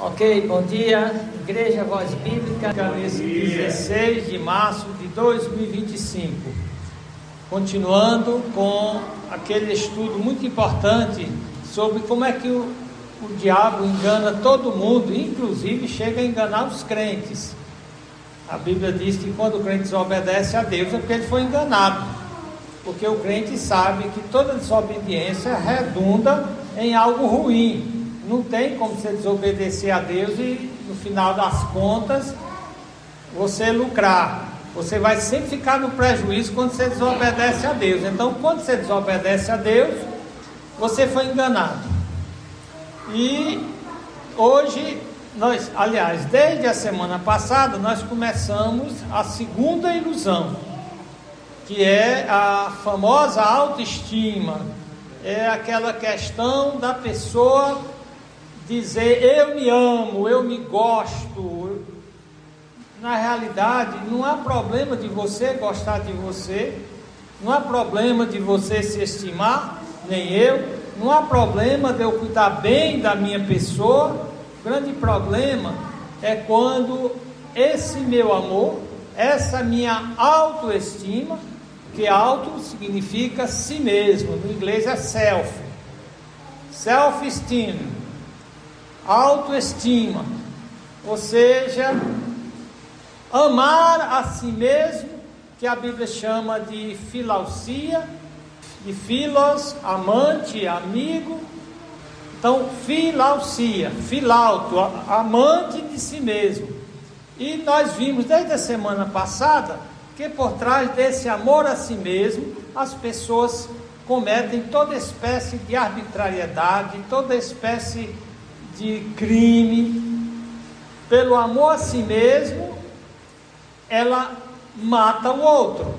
Ok, bom dia, Igreja Voz Bíblica, nesse 16 de março de 2025. Continuando com aquele estudo muito importante sobre como é que o diabo engana todo mundo, inclusive chega a enganar os crentes. A Bíblia diz que quando o crente desobedece a Deus é porque ele foi enganado, porque o crente sabe que toda desobediência redunda em algo ruim. Não tem como você desobedecer a Deus e no final das contas você lucrar. Você vai sempre ficar no prejuízo quando você desobedece a Deus. Então, quando você desobedece a Deus, você foi enganado. E hoje, desde a semana passada, nós começamos a segunda ilusão, que é a famosa autoestima. É aquela questão da pessoa dizer eu me amo, eu me gosto. Na realidade, não há problema de você gostar de você, não há problema de você se estimar, nem eu, não há problema de eu cuidar bem da minha pessoa. O grande problema é quando esse meu amor, essa minha autoestima, que auto significa si mesmo, no inglês é self-esteem, autoestima, ou seja, amar a si mesmo, que a Bíblia chama de filausia, de filos, amante, amigo. Então, filausia, filauto, amante de si mesmo. E nós vimos desde a semana passada que por trás desse amor a si mesmo, as pessoas cometem toda espécie de arbitrariedade, toda espécie de crime. Pelo amor a si mesmo, ela mata o outro,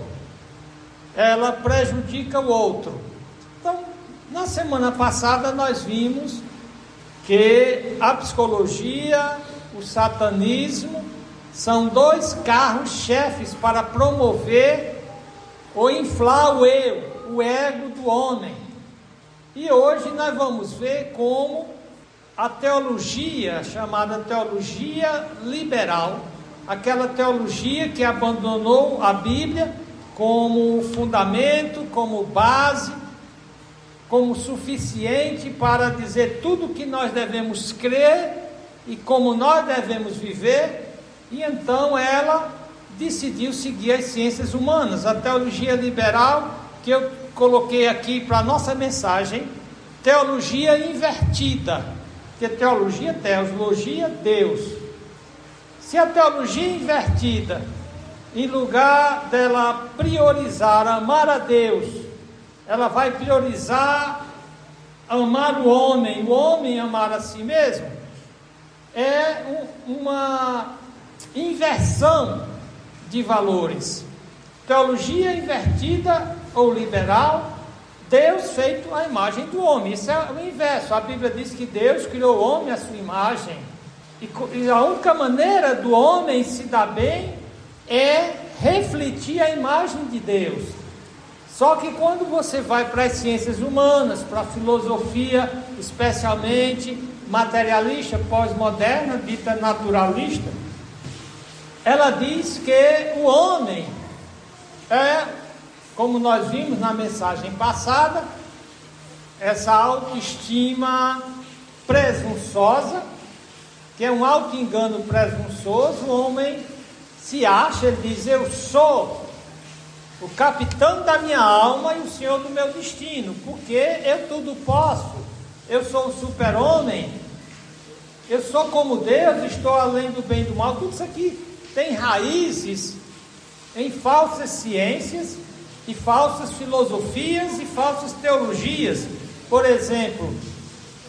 ela prejudica o outro. Então, na semana passada nós vimos que a psicologia, o satanismo, são dois carros-chefes para promover ou inflar o eu, o ego do homem. E hoje nós vamos ver como a teologia, chamada teologia liberal, aquela teologia que abandonou a Bíblia como fundamento, como base, como suficiente para dizer tudo o que nós devemos crer e como nós devemos viver. E então ela decidiu seguir as ciências humanas, a teologia liberal, que eu coloquei aqui para a nossa mensagem, teologia invertida, porque teologia, teologia, Deus. Se a teologia invertida, em lugar dela priorizar amar a Deus, ela vai priorizar amar o homem amar a si mesmo, é uma inversão de valores. Teologia invertida ou liberal, Deus feito à imagem do homem. Isso é o inverso. A Bíblia diz que Deus criou o homem à sua imagem, e a única maneira do homem se dar bem é refletir a imagem de Deus. Só que quando você vai para as ciências humanas, para a filosofia, especialmente materialista, pós-moderna, dita naturalista, ela diz que o homem é, como nós vimos na mensagem passada, essa autoestima presunçosa, que é um auto-engano presunçoso. O homem se acha, ele diz, eu sou o capitão da minha alma e o senhor do meu destino, porque eu tudo posso, eu sou um super-homem, eu sou como Deus, estou além do bem e do mal. Tudo isso aqui tem raízes em falsas ciências e falsas filosofias e falsas teologias. Por exemplo,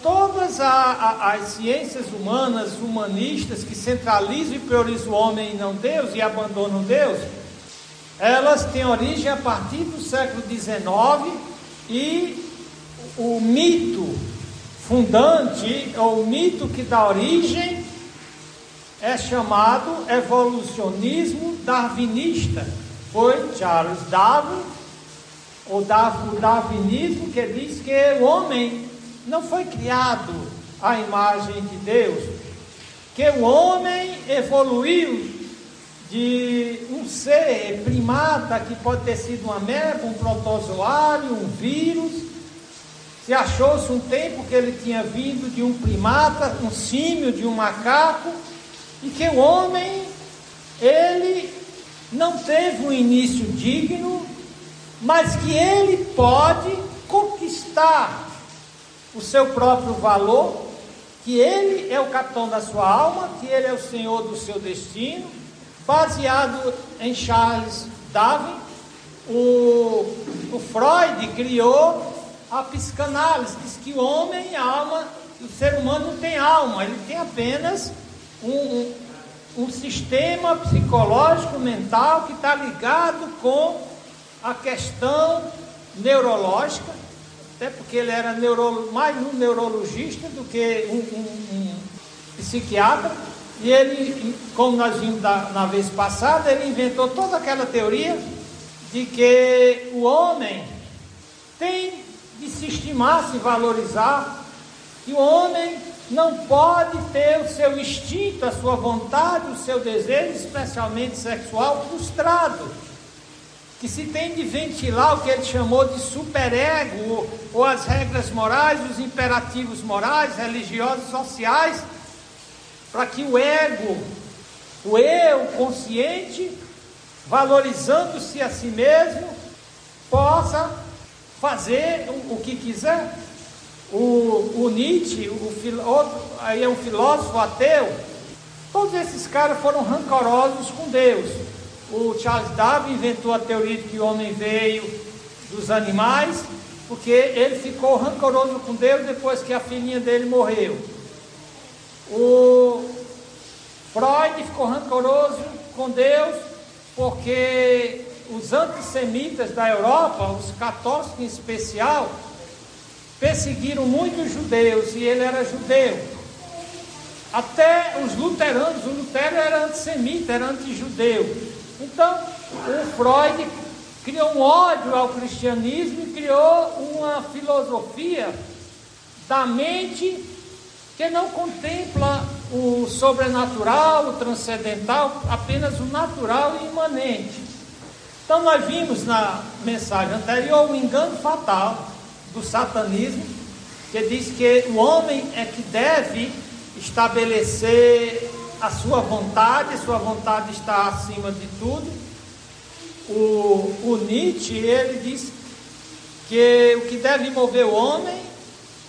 todas as ciências humanas, humanistas, que centralizam e priorizam o homem e não Deus, e abandonam Deus, elas têm origem a partir do século XIX, e o mito fundante, ou o mito que dá origem, é chamado evolucionismo darwinista. Foi Charles Darwin, o darwinismo, que diz que o homem não foi criado à imagem de Deus, que o homem evoluiu de um ser primata, que pode ter sido uma ameba, um protozoário, um vírus. Se achou-se um tempo que ele tinha vindo de um primata, um símio, de um macaco, e que o homem, ele não teve um início digno, mas que ele pode conquistar o seu próprio valor, que ele é o capitão da sua alma, que ele é o senhor do seu destino, baseado em Charles Darwin. O Freud criou a psicanálise, diz que o homem, a alma, o ser humano não tem alma, ele tem apenas um sistema psicológico, mental, que está ligado com a questão neurológica, até porque ele era mais um neurologista do que um psiquiatra, e ele, como nós vimos na vez passada, ele inventou toda aquela teoria de que o homem tem de se estimar, se valorizar, que o homem não pode ter o seu instinto, a sua vontade, o seu desejo, especialmente sexual, frustrado, que se tem de ventilar o que ele chamou de superego, ou as regras morais, os imperativos morais, religiosos, sociais, para que o ego, o eu consciente, valorizando-se a si mesmo, possa fazer o que quiser. O Nietzsche, aí é um filósofo ateu, todos esses caras foram rancorosos com Deus. O Charles Darwin inventou a teoria de que o homem veio dos animais, porque ele ficou rancoroso com Deus depois que a filhinha dele morreu. O Freud ficou rancoroso com Deus porque os antissemitas da Europa, os católicos em especial, perseguiram muito os judeus, e ele era judeu. Até os luteranos, o Lutero era antissemita, era antijudeu. Então, o Freud criou um ódio ao cristianismo e criou uma filosofia da mente que não contempla o sobrenatural, o transcendental, apenas o natural e imanente. Então, nós vimos na mensagem anterior o engano fatal do satanismo, que diz que o homem é que deve estabelecer a sua vontade está acima de tudo. O Nietzsche, ele diz que o que deve mover o homem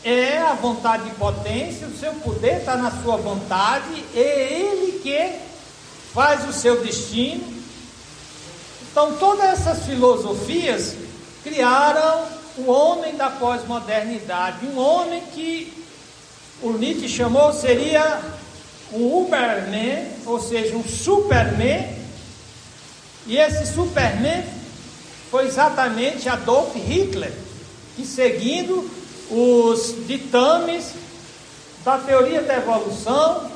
é a vontade de potência, o seu poder está na sua vontade, é ele que faz o seu destino. Então, todas essas filosofias criaram o homem da pós-modernidade, um homem que o Nietzsche chamou, seria um Uberman, ou seja, um Superman, e esse Superman foi exatamente Adolf Hitler, que, seguindo os ditames da teoria da evolução,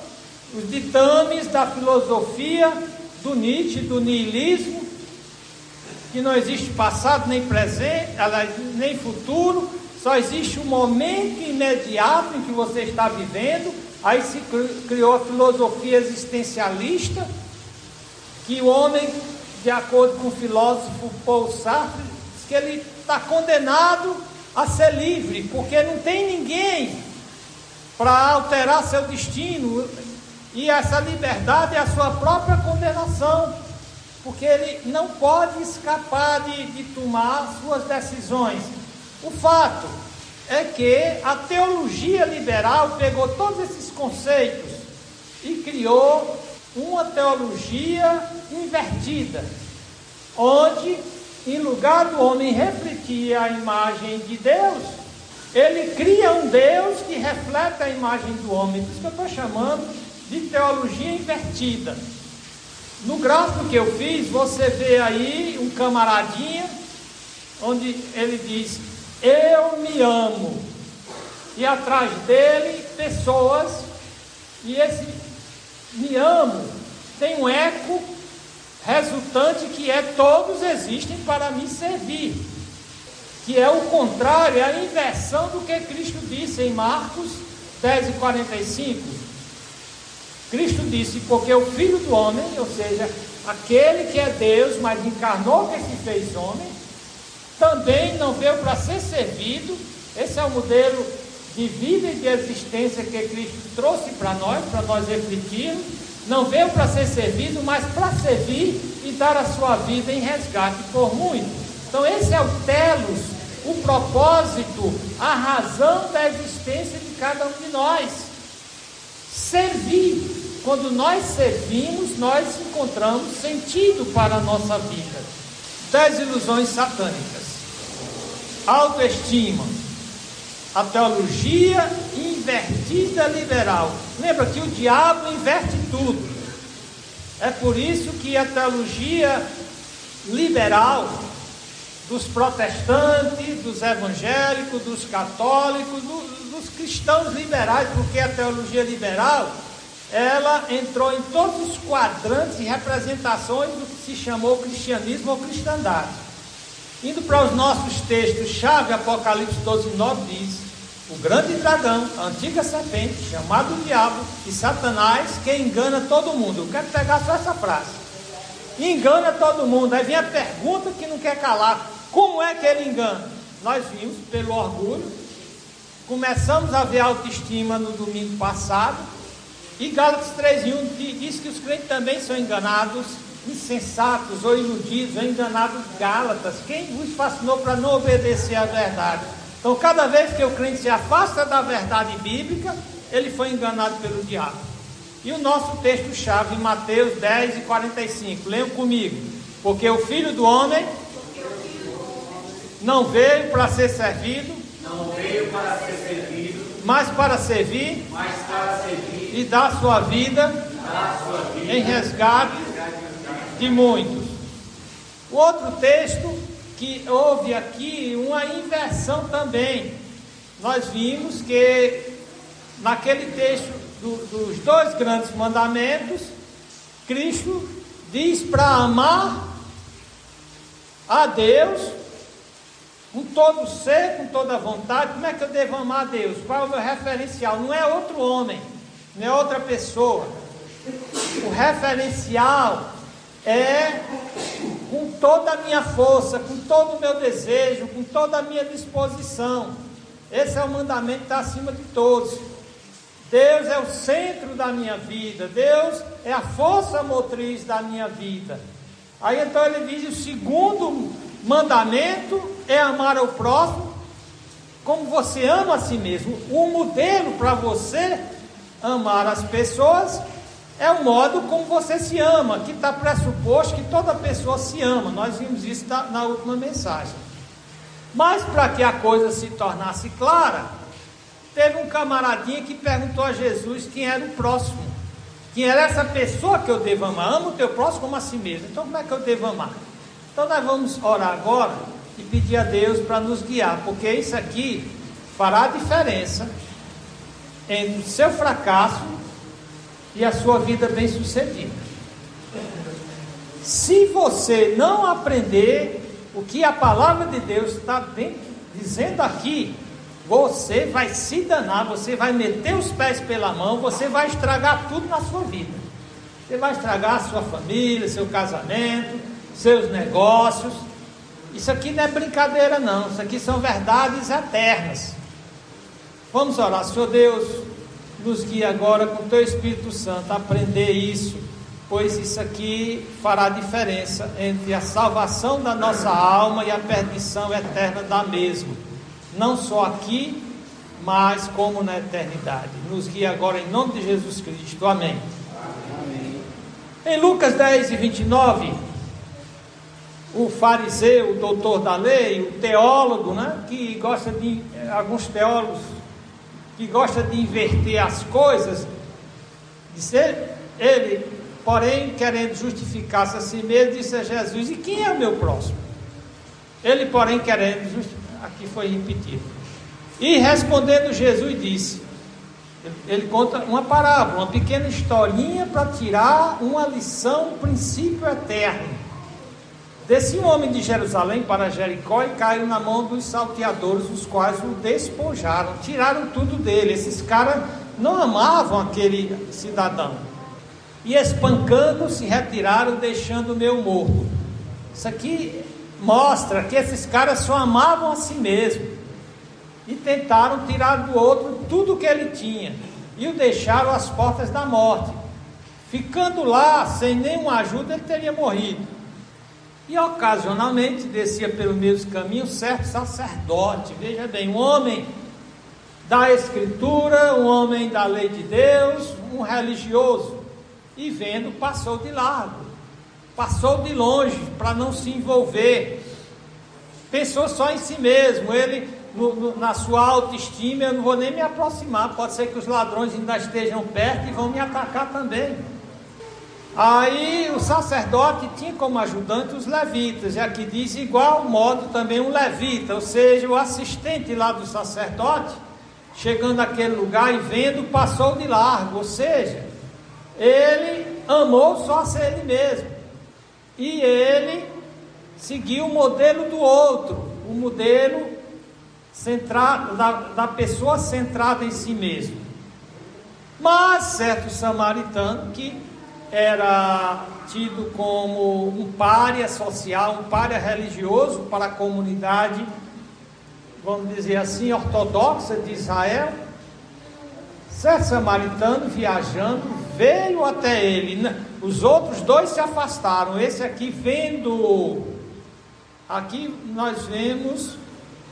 os ditames da filosofia do Nietzsche, do niilismo, que não existe passado nem presente, nem futuro, só existe um momento imediato em que você está vivendo. Aí se criou a filosofia existencialista, que o homem, de acordo com o filósofo Paul Sartre, diz que ele está condenado a ser livre, porque não tem ninguém para alterar seu destino, e essa liberdade é a sua própria condenação, porque ele não pode escapar de tomar suas decisões. O fato é que a teologia liberal pegou todos esses conceitos e criou uma teologia invertida, onde, em lugar do homem refletir a imagem de Deus, ele cria um Deus que reflete a imagem do homem. Por isso que eu estou chamando de teologia invertida. No gráfico que eu fiz, você vê aí um camaradinha, onde ele diz: eu me amo, e atrás dele pessoas, e esse me amo tem um eco resultante que é: todos existem para me servir, que é o contrário, é a inversão do que Cristo disse em Marcos 10:45. Cristo disse, porque o Filho do Homem, ou seja, aquele que é Deus, mas encarnou, que se fez homem, também não veio para ser servido. Esse é o modelo de vida e de existência que Cristo trouxe para nós refletirmos. Não veio para ser servido, mas para servir e dar a sua vida em resgate por muitos. Então esse é o telos, o propósito, a razão da existência de cada um de nós. Servir. Quando nós servimos, nós encontramos sentido para a nossa vida. 10 ilusões satânicas. Autoestima. A teologia invertida liberal. Lembra que o diabo inverte tudo. É por isso que a teologia liberal dos protestantes, dos evangélicos, dos católicos, dos cristãos liberais, porque a teologia liberal, ela entrou em todos os quadrantes e representações do que se chamou cristianismo ou cristandade. Indo para os nossos textos-chave, Apocalipse 12:9 diz: o grande dragão, a antiga serpente, chamado diabo e Satanás, que engana todo mundo. Eu quero pegar só essa frase. Engana todo mundo. Aí vem a pergunta que não quer calar: como é que ele engana? Nós vimos pelo orgulho. Começamos a ver autoestima no domingo passado. E Gálatas 3:1 diz que os crentes também são enganados, insensatos ou iludidos, ou enganados. Gálatas, quem vos fascinou para não obedecer à verdade? Então cada vez que o crente se afasta da verdade bíblica, ele foi enganado pelo diabo. E o nosso texto-chave, Mateus 10:45, leiam comigo: porque o Filho do Homem não veio para ser servido, mas para servir, e dar sua vida em resgate de muitos. O outro texto que houve aqui uma inversão também. Nós vimos que naquele texto dos 2 grandes mandamentos, Cristo diz para amar a Deus com todo o ser, com toda a vontade. Como é que eu devo amar a Deus? Qual é o meu referencial? Não é outro homem, não é outra pessoa. O referencial é com toda a minha força, com todo o meu desejo, com toda a minha disposição. Esse é o mandamento que está acima de todos. Deus é o centro da minha vida, Deus é a força motriz da minha vida. Aí então ele diz: o segundo mandamento é amar ao próximo como você ama a si mesmo. O modelo para você amar as pessoas é o modo como você se ama, que está pressuposto que toda pessoa se ama. Nós vimos isso na última mensagem. Mas para que a coisa se tornasse clara, teve um camaradinha que perguntou a Jesus quem era o próximo. Quem era essa pessoa que eu devo amar? Ama o teu próximo como a si mesmo. Então como é que eu devo amar? Então nós vamos orar agora e pedir a Deus para nos guiar, porque isso aqui fará a diferença entre o seu fracasso e a sua vida bem-sucedida. Se você não aprender o que a palavra de Deus está dizendo aqui, você vai se danar, você vai meter os pés pela mão, você vai estragar tudo na sua vida. Você vai estragar a sua família, seu casamento, seus negócios. Isso aqui não é brincadeira não, isso aqui são verdades eternas. Vamos orar. Senhor Deus, nos guia agora com o Teu Espírito Santo a aprender isso, pois isso aqui fará diferença entre a salvação da nossa alma e a perdição eterna da mesma, não só aqui, mas como na eternidade. Nos guia agora em nome de Jesus Cristo, amém. Amém. Em Lucas 10:29, o fariseu, o doutor da lei, o teólogo, que gosta de, alguns teólogos que gosta de inverter as coisas, ele, porém, querendo justificar-se a si mesmo, disse a Jesus: e quem é o meu próximo? Ele, porém, querendo justificar, aqui foi repetido. E respondendo Jesus disse, ele conta uma parábola, uma pequena historinha para tirar uma lição, um princípio eterno. Descia um homem de Jerusalém para Jericó e caiu na mão dos salteadores, os quais o despojaram, tiraram tudo dele. Esses caras não amavam aquele cidadão. e espancando se retiraram, deixando o meu morto. Isso aqui mostra que esses caras só amavam a si mesmos e tentaram tirar do outro tudo que ele tinha e o deixaram às portas da morte. Ficando lá sem nenhuma ajuda, ele teria morrido. E ocasionalmente descia pelo mesmo caminho certo sacerdote, veja bem, um homem da Escritura, um homem da lei de Deus, um religioso, e vendo, passou de largo, passou de longe, para não se envolver, pensou só em si mesmo, ele na sua autoestima, eu não vou nem me aproximar, pode ser que os ladrões ainda estejam perto e vão me atacar também. Aí o sacerdote tinha como ajudante os levitas, e aqui diz igual modo também um levita, ou seja, o assistente lá do sacerdote, chegando àquele lugar e vendo, passou de largo, ou seja, ele amou só ser ele mesmo, e ele seguiu o modelo do outro, o modelo centrado, da pessoa centrada em si mesmo. Mas certo samaritano, que era tido como um pária social, um pária religioso para a comunidade, vamos dizer assim, ortodoxa de Israel, certo samaritano viajando veio até ele. Os outros dois se afastaram, esse aqui vendo. Aqui nós vemos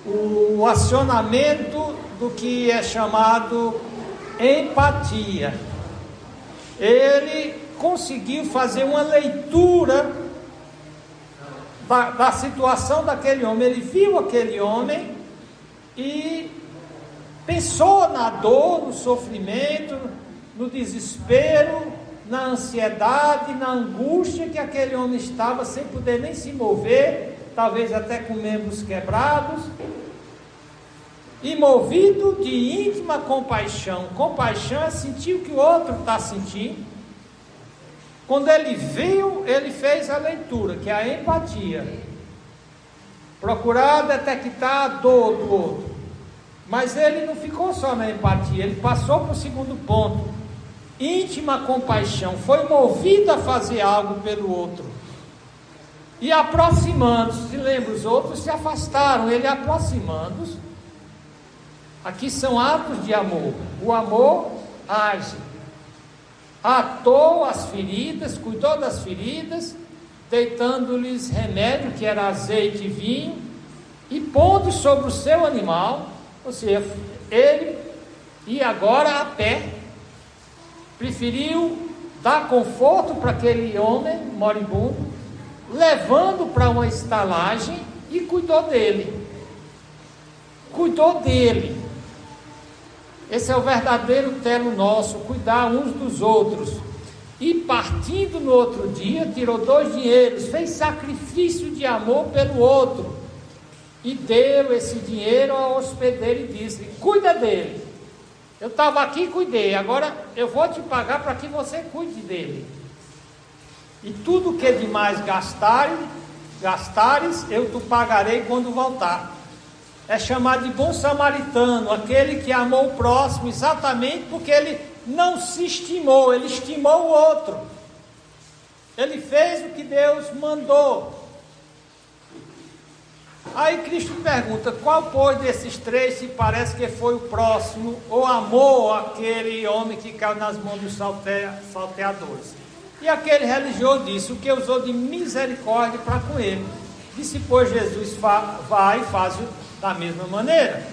o acionamento do que é chamado empatia. Ele conseguiu fazer uma leitura da situação daquele homem. Ele viu aquele homem e pensou na dor, no sofrimento, no desespero, na ansiedade, na angústia que aquele homem estava, sem poder nem se mover, talvez até com membros quebrados, e movido de íntima compaixão. Compaixão é sentir o que o outro está sentindo. Quando ele viu, ele fez a leitura, que é a empatia, procurar detectar a dor do outro. Mas ele não ficou só na empatia, ele passou para o segundo ponto, íntima compaixão, foi movido a fazer algo pelo outro, e aproximando-se, se lembra, os outros se afastaram, ele aproximando-se. Aqui são atos de amor, o amor age, atou as feridas, cuidou das feridas, deitando-lhes remédio, que era azeite e vinho, e pondo sobre o seu animal, ou seja, ele ia agora a pé, preferiu dar conforto para aquele homem moribundo, levando para uma estalagem e cuidou dele. Cuidou dele. Esse é o verdadeiro telo nosso, cuidar uns dos outros. E partindo no outro dia, tirou 2 dinheiros, fez sacrifício de amor pelo outro, e deu esse dinheiro ao hospedeiro e disse: cuida dele. Eu estava aqui e cuidei, agora eu vou te pagar para que você cuide dele. E tudo que demais gastares, eu te pagarei quando voltar. É chamado de bom samaritano, aquele que amou o próximo, exatamente porque ele não se estimou, ele estimou o outro. Ele fez o que Deus mandou. Aí Cristo pergunta: qual, pois, desses 3 se parece que foi o próximo, ou amou aquele homem que caiu nas mãos dos salteadores? E aquele religioso disse: o que usou de misericórdia para com ele. Disse, pois, Jesus: vai e faz da mesma maneira.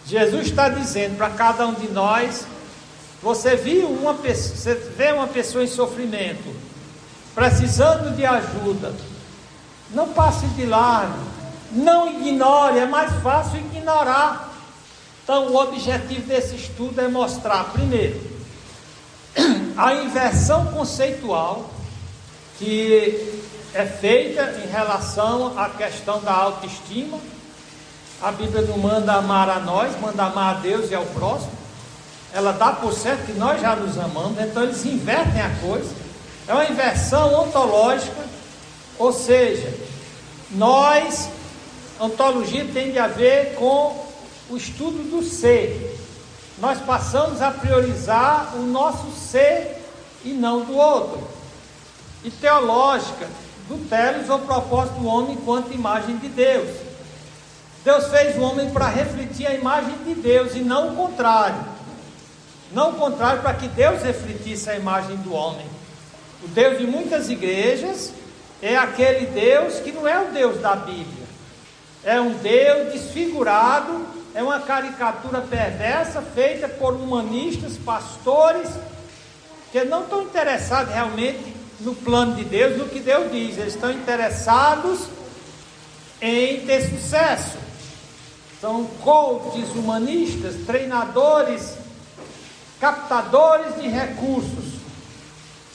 Jesus está dizendo para cada um de nós: você vê uma pessoa em sofrimento, precisando de ajuda, não passe de largo, não ignore, é mais fácil ignorar. Então o objetivo desse estudo é mostrar, primeiro, a inversão conceitual que é feita em relação à questão da autoestima. A Bíblia não manda amar a nós, manda amar a Deus e ao próximo. Ela dá por certo que nós já nos amamos, então eles invertem a coisa. É uma inversão ontológica, ou seja, ontologia tem a ver com o estudo do ser. Nós passamos a priorizar o nosso ser e não do outro. E teológica, do telos, ou propósito do homem enquanto imagem de Deus. Deus fez o homem para refletir a imagem de Deus e não o contrário. Não o contrário, para que Deus refletisse a imagem do homem. O Deus de muitas igrejas é aquele Deus que não é o Deus da Bíblia. É um Deus desfigurado, é uma caricatura perversa feita por humanistas, pastores, que não estão interessados realmente no plano de Deus, no que Deus diz. Eles estão interessados em ter sucesso. São coaches humanistas, treinadores, captadores de recursos.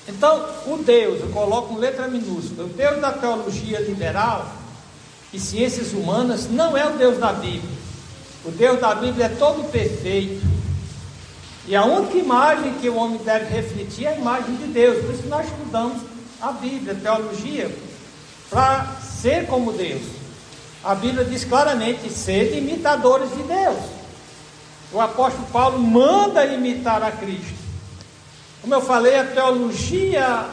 Então, o Deus, eu coloco com letra minúscula, o Deus da teologia liberal e ciências humanas não é o Deus da Bíblia. O Deus da Bíblia é todo perfeito. E a única imagem que o homem deve refletir é a imagem de Deus. Por isso nós estudamos a Bíblia, a teologia, para ser como Deus. A Bíblia diz claramente: sede imitadores de Deus. O apóstolo Paulo manda imitar a Cristo. Como eu falei, a teologia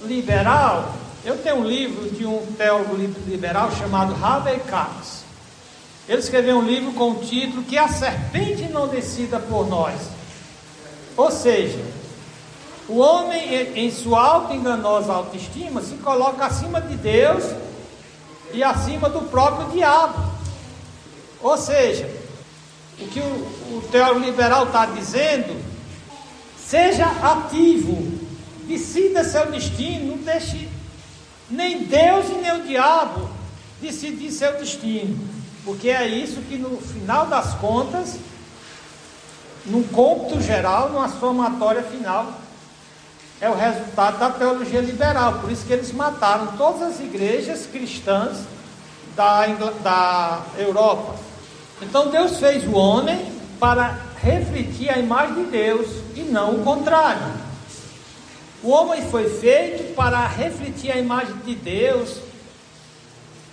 liberal, eu tenho um livro de um teólogo liberal chamado Harvey Katz. Ele escreveu um livro com o título Que a Serpente Não Decida por Nós. Ou seja, o homem, em sua auto-enganosa autoestima, se coloca acima de Deus e acima do próprio diabo. Ou seja, o que o teólogo liberal está dizendo: seja ativo, decida seu destino, não deixe nem Deus e nem o diabo decidir seu destino, porque é isso que no final das contas, num cômputo geral, numa somatória final, é o resultado da teologia liberal. Por isso que eles mataram todas as igrejas cristãs da Europa. Então Deus fez o homem para refletir a imagem de Deus e não o contrário. O homem foi feito para refletir a imagem de Deus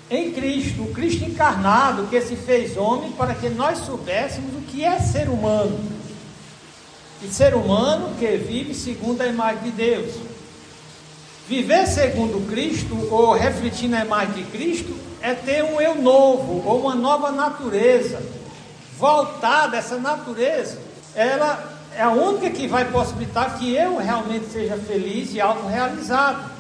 em Cristo, o Cristo encarnado, que se fez homem para que nós soubéssemos o que é ser humano. E ser humano que vive segundo a imagem de Deus. Viver segundo Cristo, ou refletindo a imagem de Cristo, é ter um eu novo, ou uma nova natureza. Voltada, essa natureza, ela é a única que vai possibilitar que eu realmente seja feliz e autorrealizado,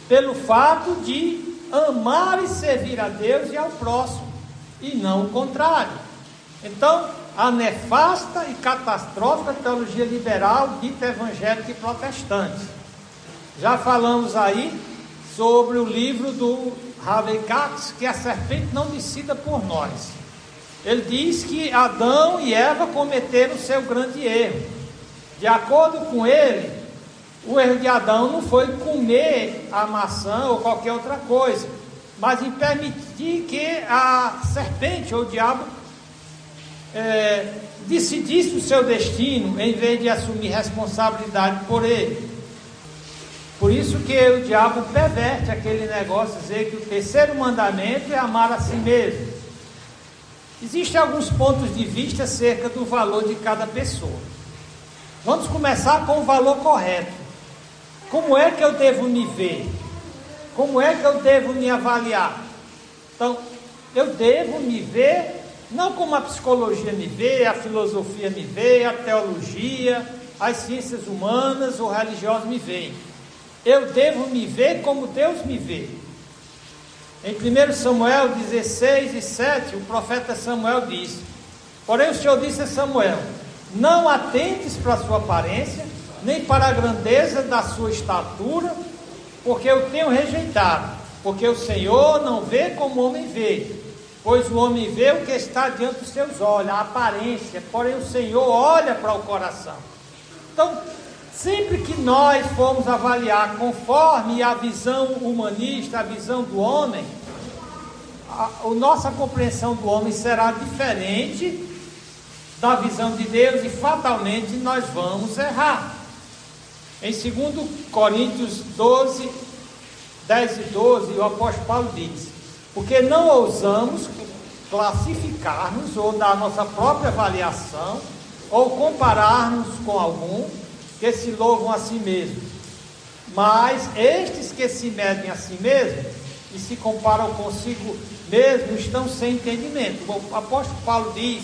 pelo fato de amar e servir a Deus e ao próximo, e não o contrário. Então, a nefasta e catastrófica teologia liberal, dita evangélica e protestante. Já falamos aí sobre o livro do Harvey Katz, Que a Serpente Não Decida por Nós. Ele diz que Adão e Eva cometeram o seu grande erro. De acordo com ele, o erro de Adão não foi comer a maçã ou qualquer outra coisa, mas em permitir que a serpente ou o diabo decidisse o seu destino, em vez de assumir responsabilidade por ele. Por isso que o diabo perverte aquele negócio, dizer que o terceiro mandamento é amar a si mesmo. Existem alguns pontos de vista acerca do valor de cada pessoa. Vamos começar com o valor correto. Como é que eu devo me ver? Como é que eu devo me avaliar? Então, eu devo me ver não como a psicologia me vê, a filosofia me vê, a teologia, as ciências humanas ou religiosas me veem. Eu devo me ver como Deus me vê. Em 1 Samuel 16:7, o profeta Samuel diz: porém o Senhor disse a Samuel: não atentes para a sua aparência, nem para a grandeza da sua estatura, porque eu tenho rejeitado. Porque o Senhor não vê como o homem vê, pois o homem vê o que está diante dos seus olhos, a aparência, porém o Senhor olha para o coração. Então, sempre que nós formos avaliar conforme a visão humanista, a visão do homem, a nossa compreensão do homem será diferente da visão de Deus e fatalmente nós vamos errar. Em 2 Coríntios 12, 10 e 12, o apóstolo Paulo diz: porque não ousamos classificar-nos ou dar nossa própria avaliação ou comparar-nos com algum, que se louvam a si mesmos, mas estes que se medem a si mesmos e se comparam consigo mesmos estão sem entendimento. O apóstolo Paulo diz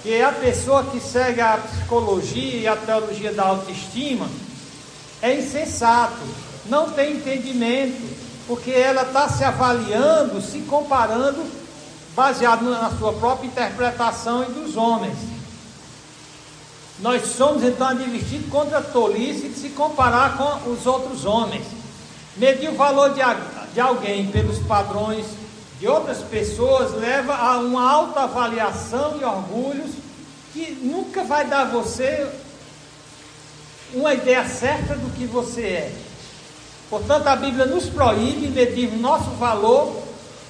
que a pessoa que segue a psicologia e a teologia da autoestima é insensato, não tem entendimento, porque ela está se avaliando, se comparando, baseado na sua própria interpretação e dos homens. Nós somos então advertidos contra a tolice de se comparar com os outros homens. Medir o valor de alguém pelos padrões de outras pessoas leva a uma autoavaliação e orgulhos que nunca vai dar a você uma ideia certa do que você é. Portanto, a Bíblia nos proíbe medir nosso valor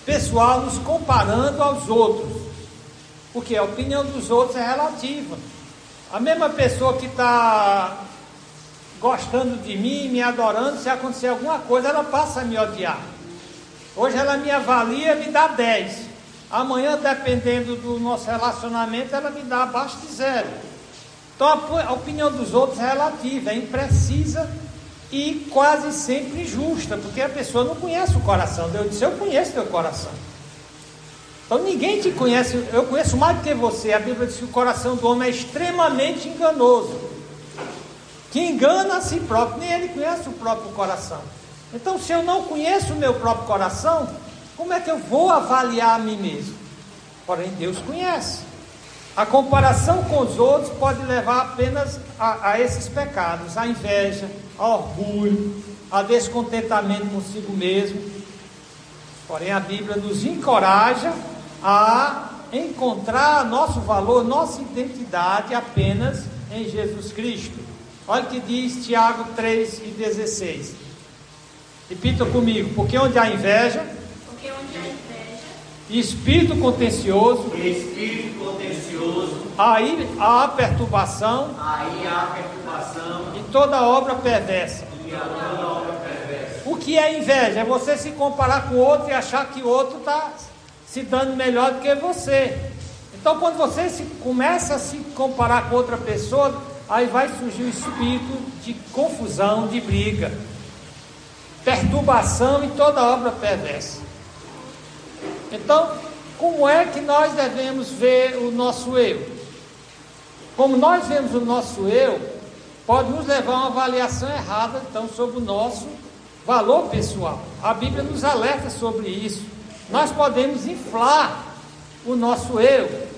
pessoal nos comparando aos outros, porque a opinião dos outros é relativa. A mesma pessoa que está gostando de mim, me adorando, se acontecer alguma coisa, ela passa a me odiar. Hoje ela me avalia, me dá 10. Amanhã, dependendo do nosso relacionamento, ela me dá abaixo de 0. Então a opinião dos outros é relativa, é imprecisa e quase sempre injusta, porque a pessoa não conhece o coração. Deus disse: eu conheço teu coração. Então ninguém te conhece, eu conheço mais do que você. A Bíblia diz que o coração do homem é extremamente enganoso, que engana a si próprio, nem ele conhece o próprio coração. Então, se eu não conheço o meu próprio coração, como é que eu vou avaliar a mim mesmo? Porém, Deus conhece. A comparação com os outros pode levar apenas a esses pecados: a inveja, a orgulho, a descontentamento consigo mesmo. Porém, a Bíblia nos encoraja a encontrar nosso valor, nossa identidade apenas em Jesus Cristo. Olha o que diz Tiago 3:16. Repita comigo: porque onde há inveja, e espírito contencioso, aí há perturbação, e toda obra perversa. O que é inveja? É você se comparar com o outro e achar que o outro está se dando melhor do que você. Então, quando você começa a se comparar com outra pessoa, aí vai surgir o espírito de confusão, de briga, perturbação e toda obra perversa. Então, como é que nós devemos ver o nosso eu? Como nós vemos o nosso eu, pode nos levar a uma avaliação errada, então, sobre o nosso valor pessoal. A Bíblia nos alerta sobre isso. Nós podemos inflar o nosso eu.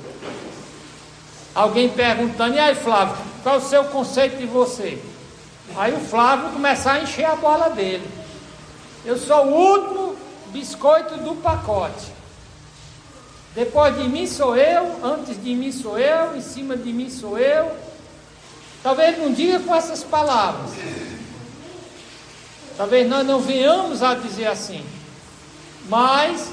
Alguém perguntando: e aí, Flávio, qual é o seu conceito de você? Aí o Flávio começar a encher a bola dele: eu sou o último biscoito do pacote. Depois de mim sou eu, antes de mim sou eu, em cima de mim sou eu. Talvez não diga com essas palavras, talvez nós não venhamos a dizer assim, mas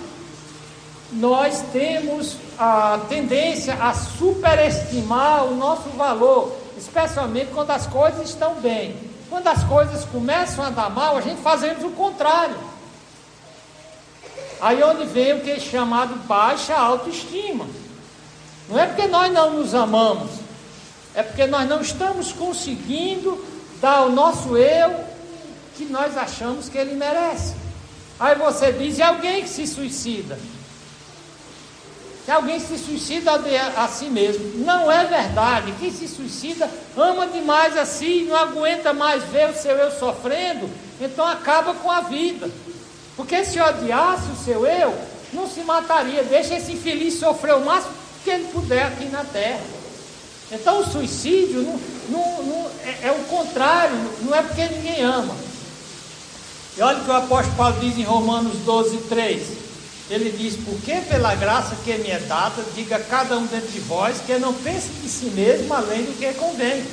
nós temos a tendência a superestimar o nosso valor, especialmente quando as coisas estão bem. Quando as coisas começam a dar mal, a gente fazemos o contrário. Aí onde vem o que é chamado baixa autoestima. Não é porque nós não nos amamos, é porque nós não estamos conseguindo dar ao nosso eu que nós achamos que ele merece. Aí você diz: e alguém que se suicida? Se alguém se suicida a si mesmo. Não é verdade. Quem se suicida ama demais a si, não aguenta mais ver o seu eu sofrendo, então acaba com a vida. Porque se odiasse o seu eu, não se mataria. Deixa esse infeliz sofrer o máximo que ele puder aqui na terra. Então o suicídio é o contrário, não é porque ninguém ama. E olha o que o apóstolo Paulo diz em Romanos 12:3. Ele diz: porque pela graça que me é dada, diga cada um dentro de vós que não pense de si mesmo além do que convém.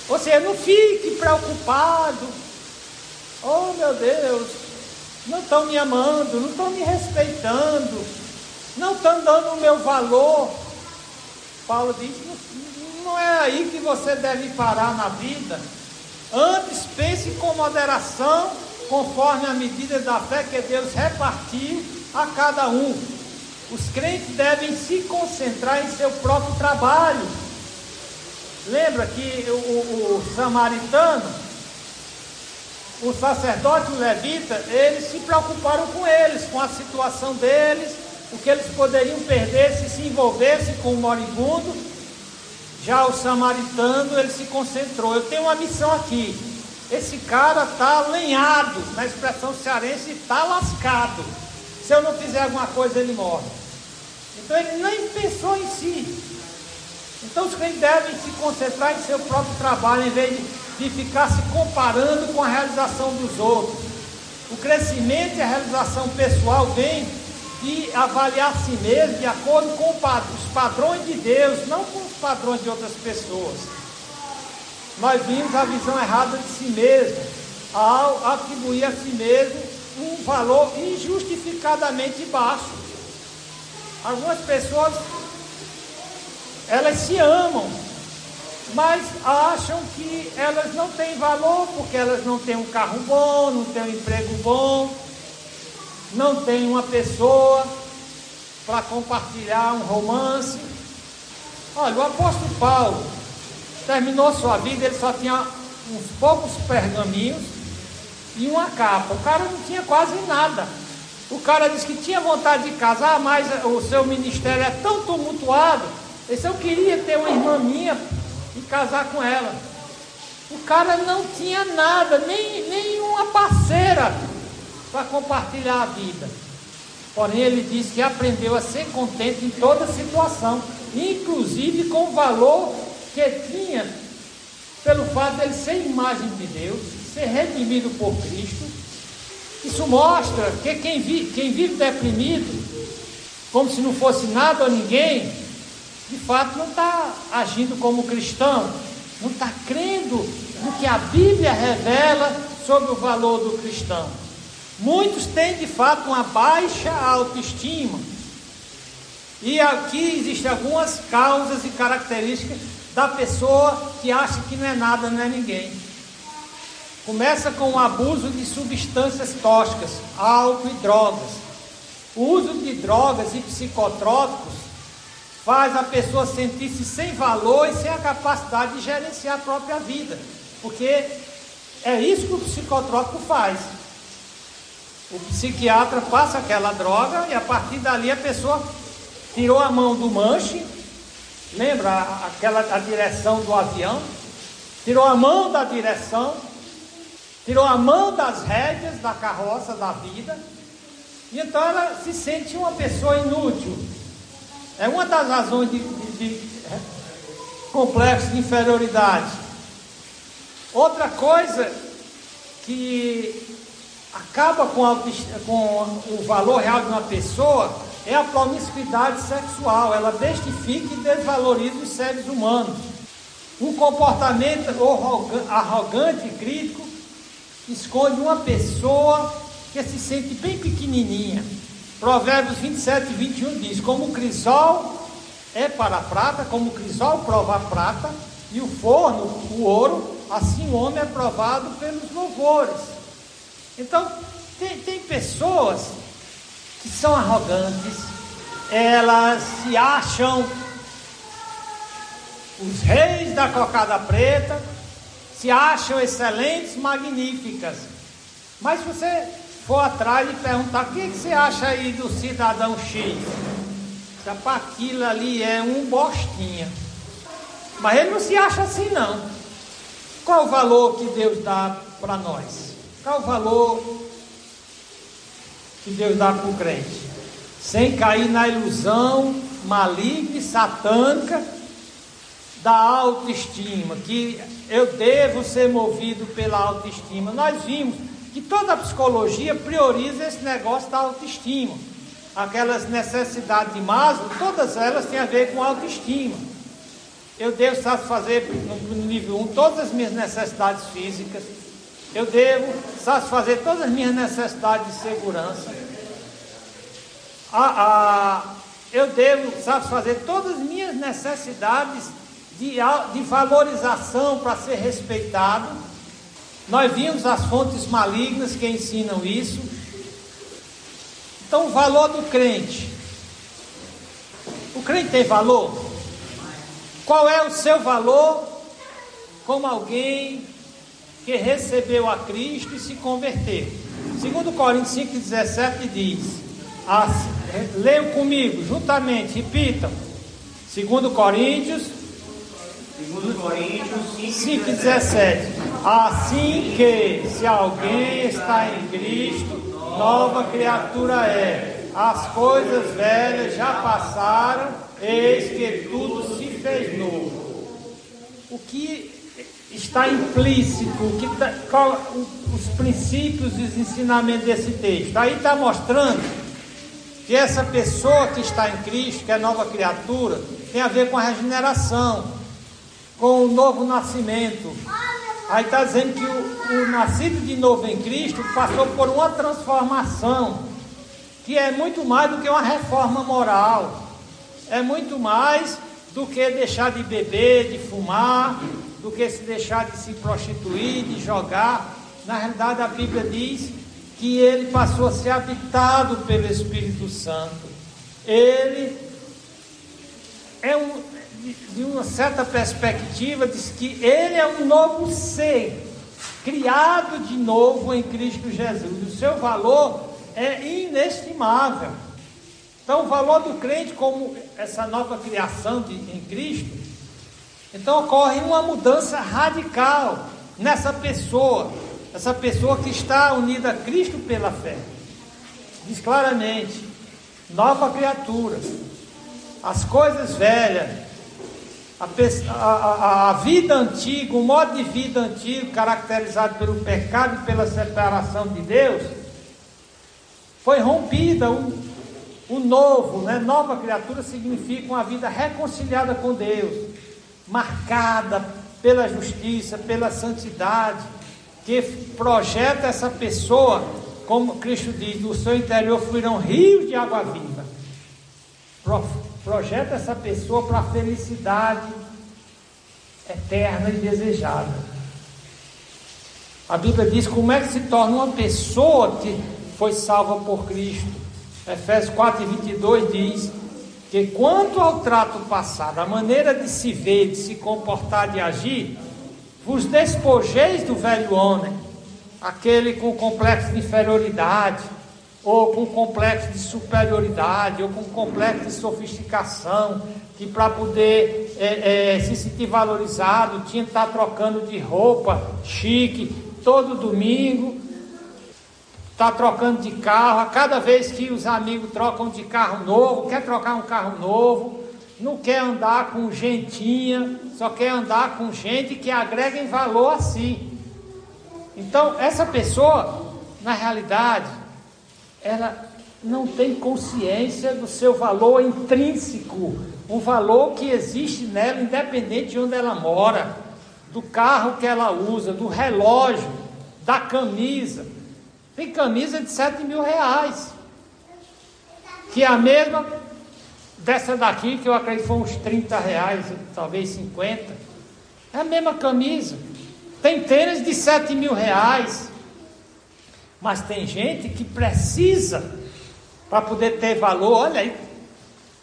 Ou seja, não fique preocupado: oh meu Deus, não estão me amando, não estão me respeitando, não estão dando o meu valor. Paulo diz: não é aí que você deve parar na vida. Antes pense com moderação, conforme a medida da fé que Deus repartiu a cada um. Os crentes devem se concentrar em seu próprio trabalho. Lembra que o samaritano, o sacerdote e o levita, eles se preocuparam com eles, com a situação deles, o que eles poderiam perder se envolvessem com o moribundo. Já o samaritano, ele se concentrou. Eu tenho uma missão aqui. Esse cara está lenhado, na expressão cearense, está lascado. Se eu não fizer alguma coisa, ele morre. Então ele nem pensou em si. Então os crentes devem se concentrar em seu próprio trabalho, em vez de ficar se comparando com a realização dos outros. O crescimento e a realização pessoal vem de avaliar a si mesmo de acordo com os padrões de Deus, não com os padrões de outras pessoas. Nós vimos a visão errada de si mesmo, ao atribuir a si mesmo um valor injustificadamente baixo. Algumas pessoas, elas se amam, mas acham que elas não têm valor, porque elas não têm um carro bom, não têm um emprego bom, não têm uma pessoa para compartilhar um romance. Olha, o apóstolo Paulo terminou sua vida, ele só tinha uns poucos pergaminhos e uma capa. O cara não tinha quase nada. O cara disse que tinha vontade de casar, mas o seu ministério é tão tumultuado. Ele disse, eu queria ter uma irmã minha e casar com ela. O cara não tinha nada, nem uma parceira para compartilhar a vida. Porém, ele disse que aprendeu a ser contente em toda situação, inclusive com o valor que tinha, pelo fato de ele ser imagem de Deus, ser redimido por Cristo. Isso mostra que quem vive deprimido, como se não fosse nada ou ninguém, de fato não está agindo como cristão, não está crendo no que a Bíblia revela sobre o valor do cristão. Muitos têm de fato uma baixa autoestima, e aqui existem algumas causas e características da pessoa que acha que não é nada, não é ninguém. Começa com o abuso de substâncias tóxicas, álcool e drogas. O uso de drogas e psicotrópicos faz a pessoa sentir-se sem valor e sem a capacidade de gerenciar a própria vida, porque é isso que o psicotrópico faz. O psiquiatra passa aquela droga e a partir dali a pessoa tirou a mão do manche, lembra a direção do avião? Tirou a mão da direção, tirou a mão das rédeas da carroça da vida, e então ela se sente uma pessoa inútil. É uma das razões de complexo de inferioridade. Outra coisa que acaba com o valor real de uma pessoa é a promiscuidade sexual. Ela bestifica e desvaloriza os seres humanos. Um comportamento arrogante e crítico esconde uma pessoa que se sente bem pequenininha. Provérbios 27 e 21 diz, como o crisol é para a prata, como o crisol prova a prata, e o forno, o ouro, assim o homem é provado pelos louvores. Então, tem pessoas que são arrogantes, elas se acham os reis da cocada preta, se acham excelentes, magníficas. Mas se você for atrás e perguntar, o que você acha aí do cidadão X? Se aquilo ali é um bostinha. Mas ele não se acha assim não. Qual o valor que Deus dá para nós? Qual o valor que Deus dá para o crente? Sem cair na ilusão maligna e satânica da autoestima, que eu devo ser movido pela autoestima. Nós vimos que toda a psicologia prioriza esse negócio da autoestima. Aquelas necessidades de Maslow, todas elas têm a ver com autoestima. Eu devo satisfazer no nível 1 todas as minhas necessidades físicas. Eu devo satisfazer todas as minhas necessidades de segurança. Eu devo satisfazer todas as minhas necessidades de valorização para ser respeitado. Nós vimos as fontes malignas que ensinam isso. Então, o valor do crente. O crente tem valor? Qual é o seu valor como alguém que recebeu a Cristo e se converteu. 2 Coríntios 5,17 diz, leiam comigo, juntamente, repitam, 2 Coríntios 5,17. Assim que, se alguém está em Cristo, nova criatura é. As coisas velhas já passaram, eis que tudo se fez novo. O que está implícito, os princípios e os ensinamentos desse texto? Aí está mostrando que essa pessoa que está em Cristo, que é nova criatura, tem a ver com a regeneração, com o novo nascimento. Aí está dizendo que o nascido de novo em Cristo passou por uma transformação, que é muito mais do que uma reforma moral, é muito mais do que deixar de beber, de fumar, do que se deixar de se prostituir, de jogar. Na realidade, a Bíblia diz que ele passou a ser habitado pelo Espírito Santo. Ele é de uma certa perspectiva, diz que ele é um novo ser, criado de novo em Cristo Jesus. O seu valor é inestimável. Então, o valor do crente como essa nova criação em Cristo, então ocorre uma mudança radical nessa pessoa, essa pessoa que está unida a Cristo pela fé. Diz claramente, nova criatura, as coisas velhas, a vida antiga, o modo de vida antigo, caracterizado pelo pecado e pela separação de Deus, foi rompida. O novo, né? Nova criatura significa uma vida reconciliada com Deus, marcada pela justiça, pela santidade, que projeta essa pessoa, como Cristo diz, do seu interior fluirão rios de água viva. Projeta essa pessoa para a felicidade eterna e desejada. A Bíblia diz como é que se torna uma pessoa que foi salva por Cristo. Efésios 4:22 diz que quanto ao trato passado, a maneira de se ver, de se comportar, de agir, vos despojeis do velho homem, aquele com complexo de inferioridade, ou com complexo de superioridade, ou com complexo de sofisticação, que para poder se sentir valorizado, tinha que estar trocando de roupa chique todo domingo, está trocando de carro, a cada vez que os amigos trocam de carro novo, quer trocar um carro novo, não quer andar com gentinha, só quer andar com gente que agrega em valor a si. Então, essa pessoa, na realidade, ela não tem consciência do seu valor intrínseco, um valor que existe nela, independente de onde ela mora, do carro que ela usa, do relógio, da camisa. Tem camisa de 7 mil reais, que é a mesma dessa daqui, que eu acredito que foi uns 30 reais, talvez 50. É a mesma camisa. Tem tênis de 7 mil reais. Mas tem gente que precisa, para poder ter valor. Olha aí,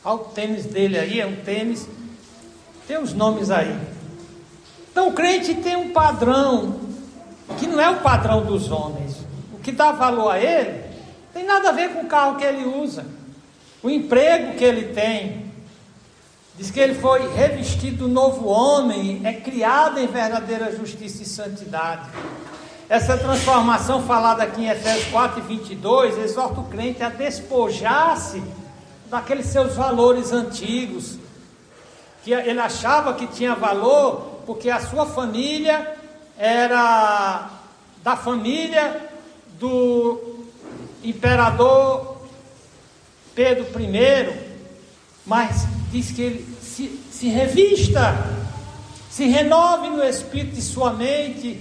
olha o tênis dele aí, é um tênis, tem os nomes aí. Então o crente tem um padrão, que não é o padrão dos homens. O que dá valor a ele, tem nada a ver com o carro que ele usa, o emprego que ele tem. Diz que ele foi revestido do novo homem, é criado em verdadeira justiça e santidade. Essa transformação falada aqui em Efésios 4:22, exorta o crente a despojar-se daqueles seus valores antigos, que ele achava que tinha valor, porque a sua família era da família do imperador Pedro I, mas diz que ele se revista, se renove no espírito de sua mente,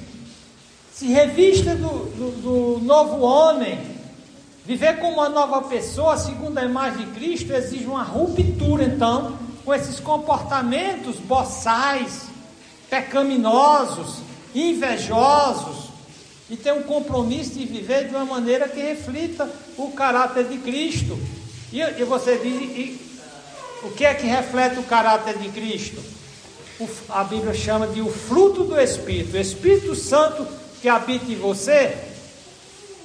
se revista do novo homem. Viver como uma nova pessoa, segundo a imagem de Cristo, exige uma ruptura, então, com esses comportamentos boçais, pecaminosos, invejosos, e ter um compromisso de viver de uma maneira que reflita o caráter de Cristo. E você diz, o que é que reflete o caráter de Cristo? a Bíblia chama de o fruto do Espírito. O Espírito Santo que habita em você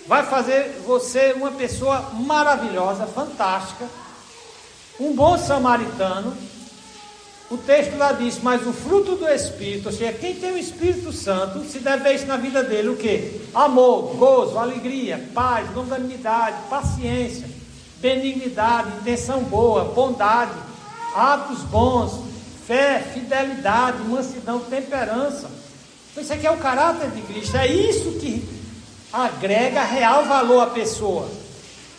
vai fazer você uma pessoa maravilhosa, fantástica, um bom samaritano. O texto lá diz, mas o fruto do Espírito, ou seja, quem tem o Espírito Santo, se deve ver isso na vida dele, o quê? Amor, gozo, alegria, paz, longanimidade, paciência, benignidade, intenção boa, bondade, atos bons, fé, fidelidade, mansidão, temperança. Isso aqui é o caráter de Cristo, é isso que agrega real valor à pessoa.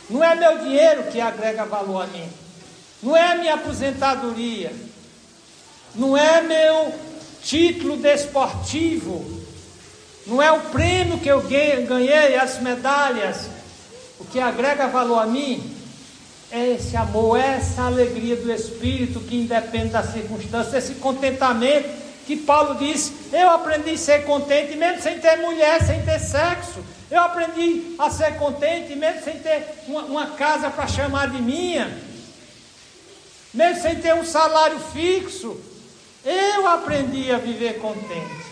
Não é meu dinheiro que agrega valor a mim, não é a minha aposentadoria, não é meu título desportivo, não é o prêmio que eu ganhei, as medalhas. O que agrega valor a mim é esse amor, essa alegria do Espírito que independe da circunstância, esse contentamento que Paulo diz, eu aprendi a ser contente mesmo sem ter mulher, sem ter sexo. Eu aprendi a ser contente mesmo sem ter uma casa para chamar de minha, mesmo sem ter um salário fixo. Eu aprendi a viver contente.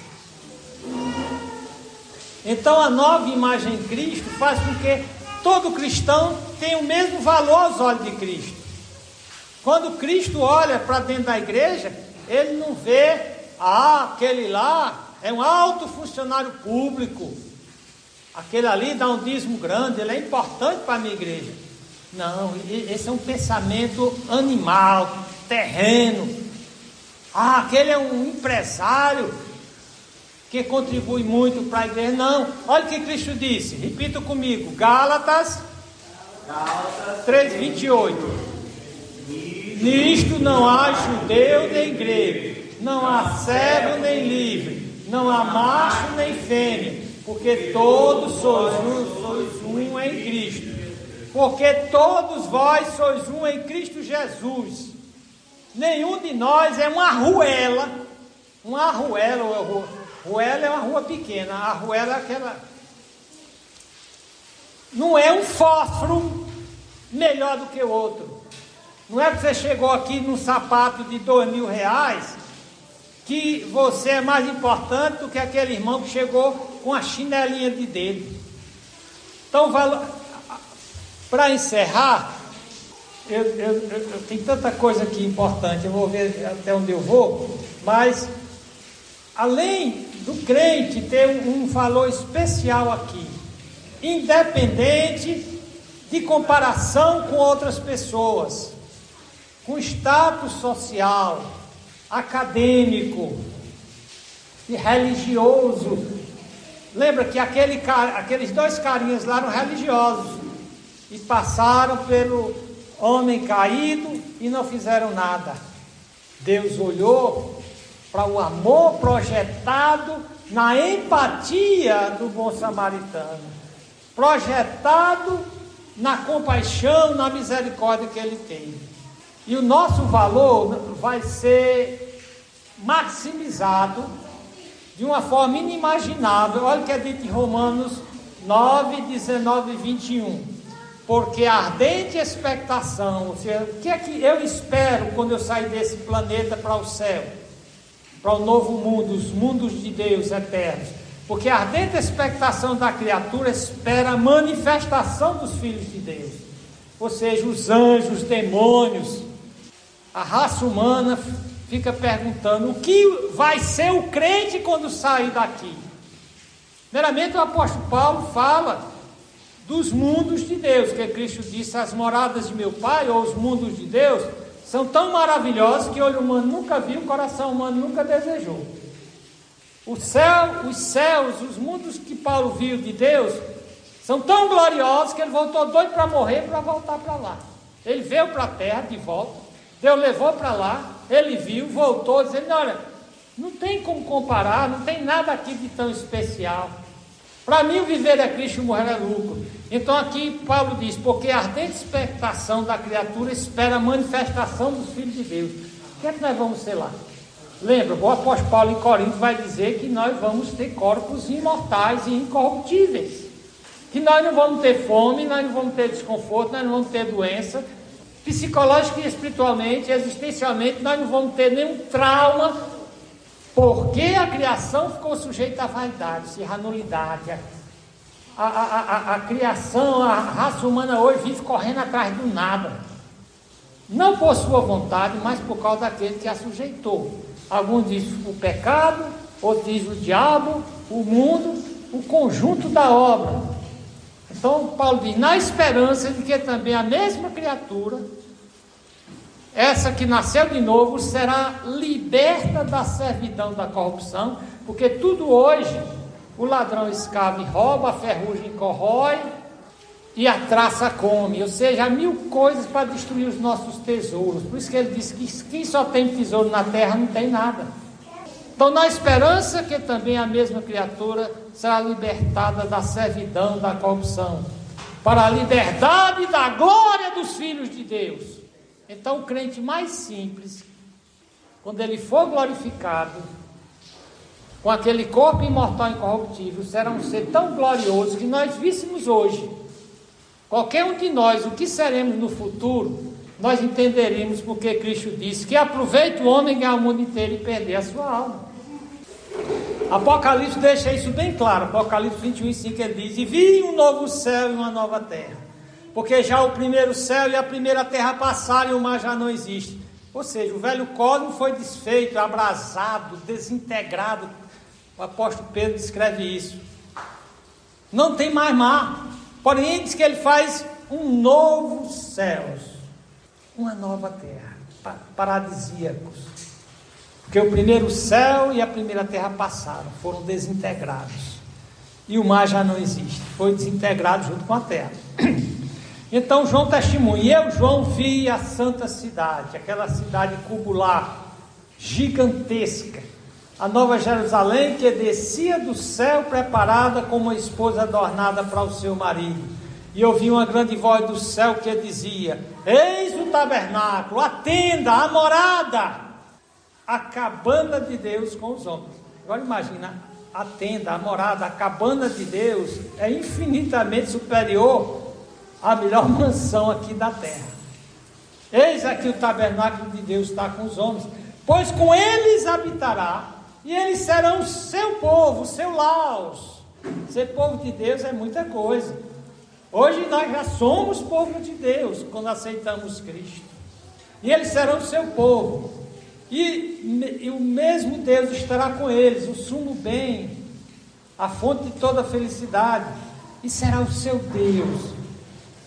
Então a nova imagem em Cristo faz com que todo cristão tenha o mesmo valor aos olhos de Cristo. Quando Cristo olha para dentro da igreja, ele não vê, aquele lá é um alto funcionário público, aquele ali dá um dízimo grande, ele é importante para a minha igreja. Não, esse é um pensamento animal, terreno. Aquele é um empresário que contribui muito para a igreja. Não, olha o que Cristo disse, repita comigo, Gálatas 3:28. Nisto não há judeu nem grego, não há servo nem livre, não há macho nem fêmea, porque todos sois um em Cristo. Porque todos vós sois um em Cristo Jesus. Nenhum de nós é uma arruela. Uma arruela é uma rua pequena. A arruela é aquela. Não é um fósforo melhor do que o outro. Não é que você chegou aqui num sapato de R$2.000 que você é mais importante do que aquele irmão que chegou com a chinelinha de dedo. Então, para encerrar, eu tenho tanta coisa aqui importante, eu vou ver até onde eu vou, mas além do crente ter um valor especial aqui, independente de comparação com outras pessoas, com status social, acadêmico e religioso. Lembra que aqueles dois carinhas lá eram religiosos e passaram pelo homem caído e não fizeram nada. Deus olhou para o amor projetado na empatia do bom samaritano, projetado na compaixão, na misericórdia que ele tem. E o nosso valor vai ser maximizado de uma forma inimaginável. Olha o que é dito em Romanos 9, 19 e 21. Porque a ardente expectação, ou seja, o que é que eu espero quando eu sair desse planeta para o céu, para o novo mundo, os mundos de Deus eternos? Porque a ardente expectação da criatura espera a manifestação dos filhos de Deus, ou seja, os anjos, os demônios. A raça humana fica perguntando, o que vai ser o crente quando sair daqui? Primeiramente o apóstolo Paulo fala dos mundos de Deus, que Cristo disse, as moradas de meu Pai, ou os mundos de Deus, são tão maravilhosos que o olho humano nunca viu, o coração humano nunca desejou. O céu, os céus, os mundos que Paulo viu de Deus, são tão gloriosos que ele voltou doido para morrer, para voltar para lá. Ele veio para a terra de volta, Deus levou para lá, ele viu, voltou, dizendo, olha, não tem como comparar, não tem nada aqui de tão especial. Para mim o viver é Cristo, o morrer é lucro. Então aqui Paulo diz, porque a ardente expectação da criatura espera a manifestação dos filhos de Deus. O que é que nós vamos ser lá? Lembra, o apóstolo Paulo em Corinto vai dizer que nós vamos ter corpos imortais e incorruptíveis. Que nós não vamos ter fome, nós não vamos ter desconforto, nós não vamos ter doença. Psicológica e espiritualmente, existencialmente, nós não vamos ter nenhum trauma Porque a criação ficou sujeita à vaidade, à nulidade. A criação, a raça humana hoje vive correndo atrás do nada. Não por sua vontade, mas por causa daquele que a sujeitou. Alguns dizem o pecado, outros dizem o diabo, o mundo, o conjunto da obra. Então Paulo diz, na esperança de que também a mesma criatura, essa que nasceu de novo, será liberta da servidão da corrupção, porque tudo hoje, o ladrão escava e rouba, a ferrugem corrói, e a traça come, ou seja, há mil coisas para destruir os nossos tesouros. Por isso que ele diz que quem só tem tesouro na terra não tem nada. Então, na esperança que também a mesma criatura será libertada da servidão, da corrupção, para a liberdade da glória dos filhos de Deus. Então, o crente mais simples, quando ele for glorificado, com aquele corpo imortal e incorruptível, será um ser tão glorioso que nós víssemos hoje. Qualquer um de nós, o que seremos no futuro, nós entenderíamos porque Cristo disse que aproveita o homem ganhar o mundo inteiro e perder a sua alma. Apocalipse deixa isso bem claro. Apocalipse 21:5 ele diz: e vi um novo céu e uma nova terra, porque já o primeiro céu e a primeira terra passaram e o mar já não existe. Ou seja, o velho cosmos foi desfeito, abrasado, desintegrado. O apóstolo Pedro descreve isso. Não tem mais mar. Porém, diz que ele faz um novo céu, uma nova terra, paradisíacos. Porque o primeiro céu e a primeira terra passaram, foram desintegrados. E o mar já não existe, foi desintegrado junto com a terra. Então João testemunha, e eu, João, vi a santa cidade, aquela cidade cubular, gigantesca, a nova Jerusalém, que descia do céu preparada como uma esposa adornada para o seu marido. E ouvi uma grande voz do céu que dizia: eis o tabernáculo, a tenda, a morada, a cabana de Deus com os homens. Agora imagina, a tenda, a morada, a cabana de Deus é infinitamente superior à melhor mansão aqui da terra. Eis aqui o tabernáculo de Deus está com os homens, pois com eles habitará, e eles serão seu povo, seu laus. Ser povo de Deus é muita coisa. Hoje nós já somos povo de Deus, quando aceitamos Cristo. E eles serão seu povo. E o mesmo Deus estará com eles, o sumo bem, a fonte de toda felicidade. E será o seu Deus.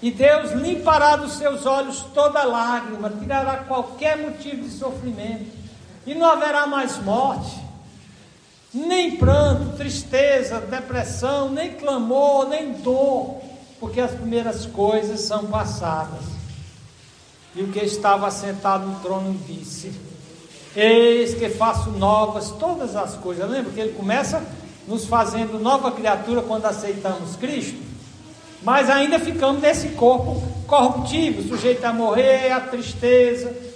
E Deus limpará dos seus olhos toda lágrima, tirará qualquer motivo de sofrimento. E não haverá mais morte, nem pranto, tristeza, depressão, nem clamor, nem dor, porque as primeiras coisas são passadas. E o que estava assentado no trono disse: eis que faço novas todas as coisas. Lembra que ele começa nos fazendo nova criatura quando aceitamos Cristo? Mas ainda ficamos nesse corpo corruptível, sujeito a morrer, a tristeza.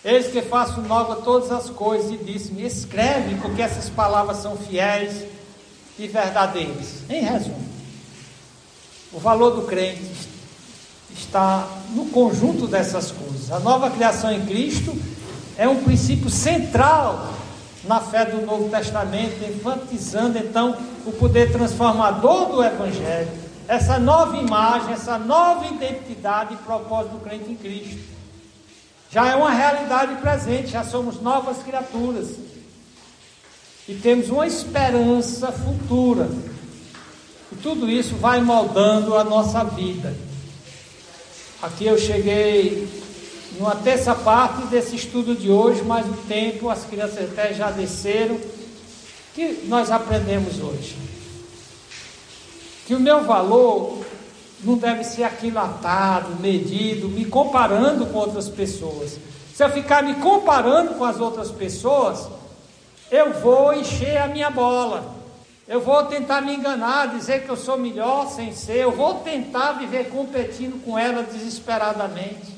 Eis que faço nova todas as coisas, e disse-me: escreve, porque essas palavras são fiéis e verdadeiras. Em resumo, o valor do crente está no conjunto dessas coisas. A nova criação em Cristo é um princípio central na fé do Novo Testamento, enfatizando então o poder transformador do Evangelho, essa nova imagem, essa nova identidade e propósito do crente em Cristo. Já é uma realidade presente, já somos novas criaturas e temos uma esperança futura, e tudo isso vai moldando a nossa vida. Aqui eu cheguei numa terça parte desse estudo de hoje, mas o tempo, as crianças até já desceram. Que nós aprendemos hoje? Que o meu valor não deve ser aquilatado, medido, me comparando com outras pessoas. Se eu ficar me comparando com as outras pessoas, eu vou encher a minha bola. Eu vou tentar me enganar, dizer que eu sou melhor sem ser. Eu vou tentar viver competindo com ela desesperadamente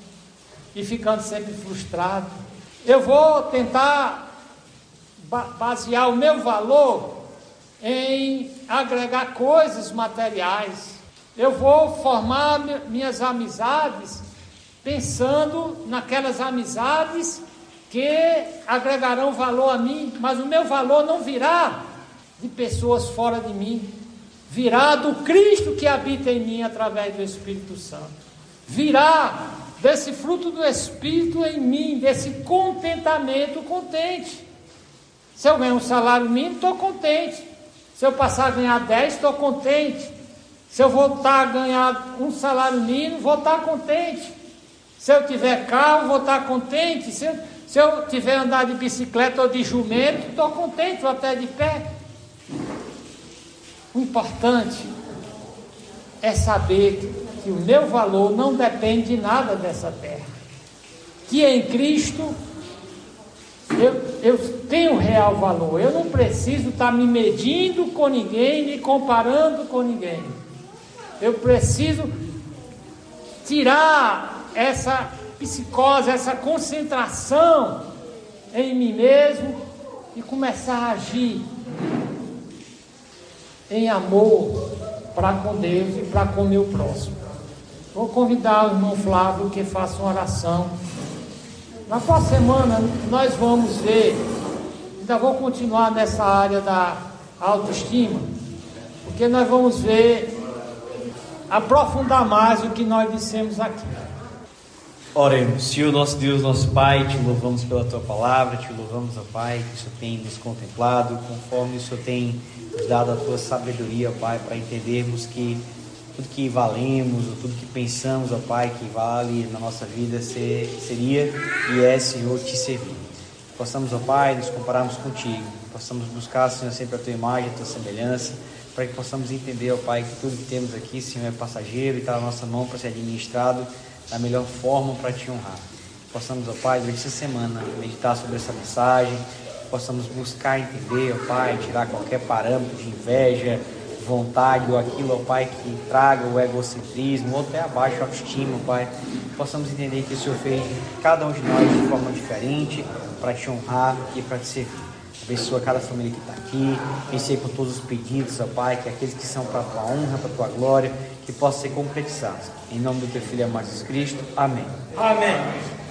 e ficando sempre frustrado. Eu vou tentar basear o meu valor em agregar coisas materiais. Eu vou formar minhas amizades pensando naquelas amizades que agregarão valor a mim, mas o meu valor não virá de pessoas fora de mim, virá do Cristo que habita em mim através do Espírito Santo, virá desse fruto do Espírito em mim, desse contentamento contente. Se eu ganhar um salário mínimo, estou contente. Se eu passar a ganhar 10, estou contente. Se eu voltar a ganhar um salário mínimo, vou estar contente. Se eu tiver carro, vou estar contente. Se eu tiver andar de bicicleta ou de jumento, estou contente, vou até de pé. O importante é saber que o meu valor não depende de nada dessa terra. Que em Cristo eu tenho real valor. Eu não preciso estar me medindo com ninguém, me comparando com ninguém. Eu preciso tirar essa psicose, essa concentração em mim mesmo e começar a agir em amor para com Deus e para com o meu próximo. Vou convidar o irmão Flávio que faça uma oração. Na próxima semana nós vamos ver, ainda vou continuar nessa área da autoestima, porque nós vamos ver, aprofundar mais o que nós dissemos aqui. Oremos. Senhor nosso Deus, nosso Pai, te louvamos pela Tua Palavra, te louvamos, ó Pai, que o Senhor tem nos contemplado, conforme o Senhor tem nos dado a Tua sabedoria, ó Pai, para entendermos que tudo que valemos, ou tudo que pensamos, ó Pai, que vale na nossa vida seria e é, Senhor, te servir. Possamos, ó Pai, nos compararmos contigo, possamos buscar, Senhor, sempre a Tua imagem, a Tua semelhança, para que possamos entender, ó Pai, que tudo que temos aqui, Senhor, é passageiro e está na nossa mão para ser administrado da melhor forma para te honrar. Possamos, ó Pai, durante essa semana, meditar sobre essa mensagem, possamos buscar entender, ó Pai, tirar qualquer parâmetro de inveja, vontade ou aquilo, ó Pai, que traga o egocentrismo ou até abaixo a autoestima, ó Pai. Possamos entender que o Senhor fez cada um de nós de forma diferente para te honrar e para te servir. Abençoa cada família que está aqui, pensei por todos os pedidos, ó Pai, que aqueles que são para a Tua honra, para a Tua glória, que possam ser concretizados. Em nome do Teu Filho amado Jesus Cristo. Amém. Amém.